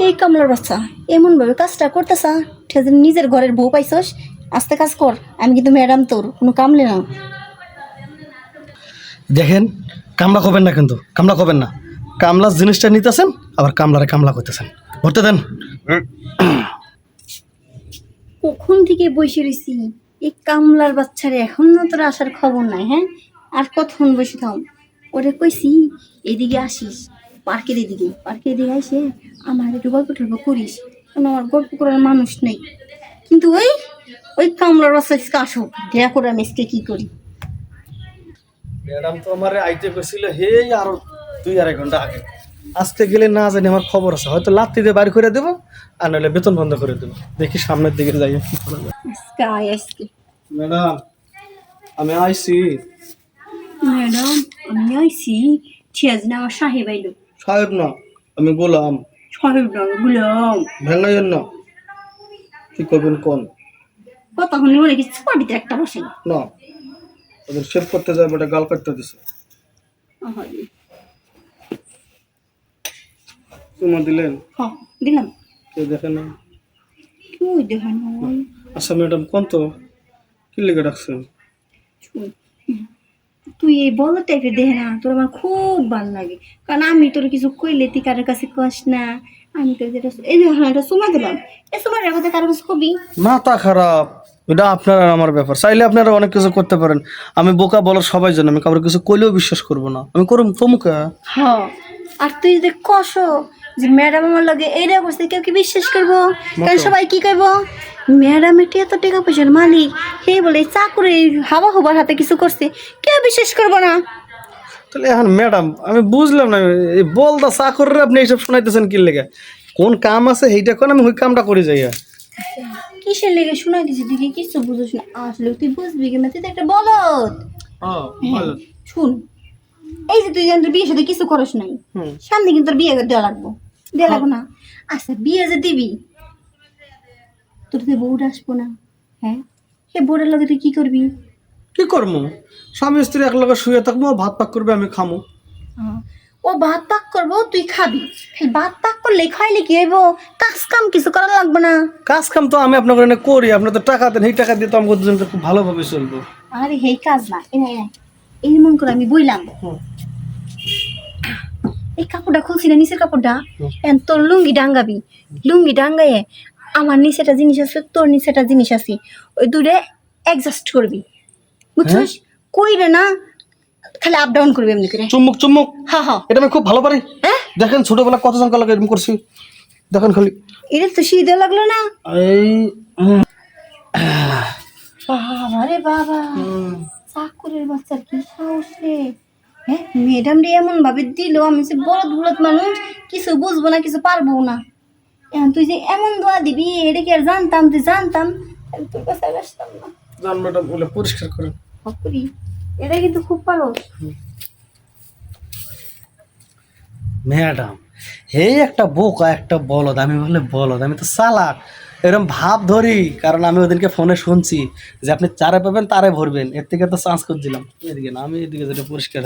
এই কামলার বাচ্চা এমন ভাবে কাজটা করতেছা ঠিক আছে, নিজের ঘরের বউ পাইছস, আস্তে কাজ কর। আমি কিন্তু ম্যাডাম, তোর কোনো কামলে না। দেখেন, কামলা করবেন না, কিন্তু কামলা করবেন না। কামলার জিনিসটা নিতেছেন, আবার কামলারে কামলা করতেছেন। ভরতে দেন। কখন থেকে বসে রয়েছি এই কামলার বাচ্চারে, এখন না তোর আসার খবর নাই। হ্যাঁ, আর কতক্ষণ বসে থাম। ওরে কইছি এদিকে আসিস, পার্কের এদিকে আসে আমার একটু গল্প টল্প করিস, কারণ আমার গল্প করার মানুষ নেই। কিন্তু ওই ওই কামলার বাচ্চা আজকে আসো, দেখা করে আমি আজকে কি করি। ম্যাডাম তো আমার আইতে কইছিল হে আরো 2-2.5 ঘন্টা আগে। আজকে গেলে না জানি আমার খবর আছে, হয়তো লাত্তি দিয়ে বাড়ি করে দেবো, আর নাহলে বেতন বন্ধ করে দেবো। দেখি সামনের দিকে যাই কি করা যায়। আজকে আজকে ম্যাডাম আমি আইছি। ম্যাডাম আমি আইছি, ঠিক আছে না? আমার সাহেব আইলো। সাহেব না, আমি গোলাম। সাহেব না, গুলাম। ভেঙ্গাইয়ের না, কি করবেন কোন? কতক্ষণ মনে কিছু পাবিতে একটা বসে না, ওদের শেভ করতে যাবে, ওটা গাল কাটতে দিছে। চুমা দিলেন? হ্যাঁ দিলাম। কেউ দেখে না? তুই দেখান। আচ্ছা ম্যাডাম কোন তো কি লেগে রাখছেন? তুই এই বলো টাইপের দেখে না, তোর আমার খুব ভালো লাগে। কারণ আমি তোর কিছু কইলে তুই কারোর কাছে কস না। আমি তোর যেটা এই যে একটা সময় দিলাম, এই সময় কথা কারোর কাছে কবি। মাথা খারাপ, এটা আপনার আর আমার ব্যাপার। চাইলে আপনারা অনেক কিছু করতে পারেন, আমি বোকা বলার সবাই জানে। আমি কারোর কিছু কইলেও বিশ্বাস করবো না, আমি করুম তমুকা। হ্যাঁ, আর তুই যদি কস যে ম্যাডাম আমার লাগে এইটা করছে, কেউ কি বিশ্বাস করবো? কারণ সবাই কি করবো, ম্যাডাম এটি এত টাকা পয়সার মালিক, হে বলে চাকরি হাওয়া হবার হাতে কিছু করছে, কেউ বিশ্বাস করবো না। তাহলে এখন ম্যাডাম আমি বুঝলাম না, এই বলদা চাকরের আপনি এইসব শোনাইতেছেন কি লেগে? কোন কাম আছে সেইটা কোন, আমি ওই কামটা করে যাই। কিসের লেগে শোনাই দিছি, তুই কি কিছু বুঝোস না? আসলে তুই বুঝবি কি না, তুই তো একটা বলদ। শুন, এই যে তুই তোর বিয়ের সাথে কিছু করস নাই, সামনে কিন্তু তোর বিয়ে দেওয়া লাগবো। দেওয়া লাগবো না? আচ্ছা বিয়ে যে দিবি, তোর তো বউটা আসবো না। হ্যাঁ, সে বউটার লগে তুই কি করবি? কি করবো? স্বামী স্ত্রী এক লগে শুয়ে থাকবো, ভাত পাক করবে, আমি খামো। ও ভাত পাক করবো, তুই খাবি। খালি ভাত পাক করলে খাইলে কি হইব? কাজ কাম কিছু করা লাগবে না। কাজ কাম তো আমি আপনার এনে করি, আপনার তো টাকা দেন, এই টাকা দিয়ে তো আমাকে দুজনকে খুব ভালোভাবে চলবো। আরে হেই কাজ না, এই মন করে আমি বইলাম। এই কাপড়টা খুলছি না, নিচের কাপড়টা, তোর লুঙ্গি ডাঙ্গাবি। লুঙ্গি ডাঙ্গাইয়ে আমার নিচেটা জিনিস আছে, তোর নিচেটা জিনিস আছে, ওই দূরে অ্যাডজাস্ট করবি, বুঝছিস? কইরে না, খালি আপ ডাউন করবি এমনি করে। চুম্বক চুম্বক, হ্যাঁ হ্যাঁ, এটা আমি খুব ভালো পারি। দেখেন ছোটবেলা কতজন কালাকে এরকম করছি, দেখেন খালি। এটা তো শীতে লাগলো না? এই বাবা রে বাবা, চাকরের বাচ্চার কি সাহস রে! হ্যাঁ, ম্যাডাম রে এমন ভাবে দিল, আমি যে বলদ বলদ মানুষ, কিছু বুঝবো না, কিছু পারবো না। এখন তুই যে এমন দোয়া দিবি, এটা কি আর জানতাম? তুই জানতাম তাহলে তোর কাছে আর আসতাম না। জান ম্যাডাম বলে পরিষ্কার করেন। হকুরি, এটা কিন্তু খুব পারো। ম্যাডাম এই একটা বোকা, একটা বলদ। আমি বলে বলদ, আমি তো চালাক, এরকম ভাব ধরি। কারণ আমি ওদিনকে ফোনে শুনছি যে আপনি চারে পাবেন তারে ভরবেন, এর থেকে তো চান্স করে দিলাম। এদিকে না, আমি এদিকে যেটা পরিষ্কার।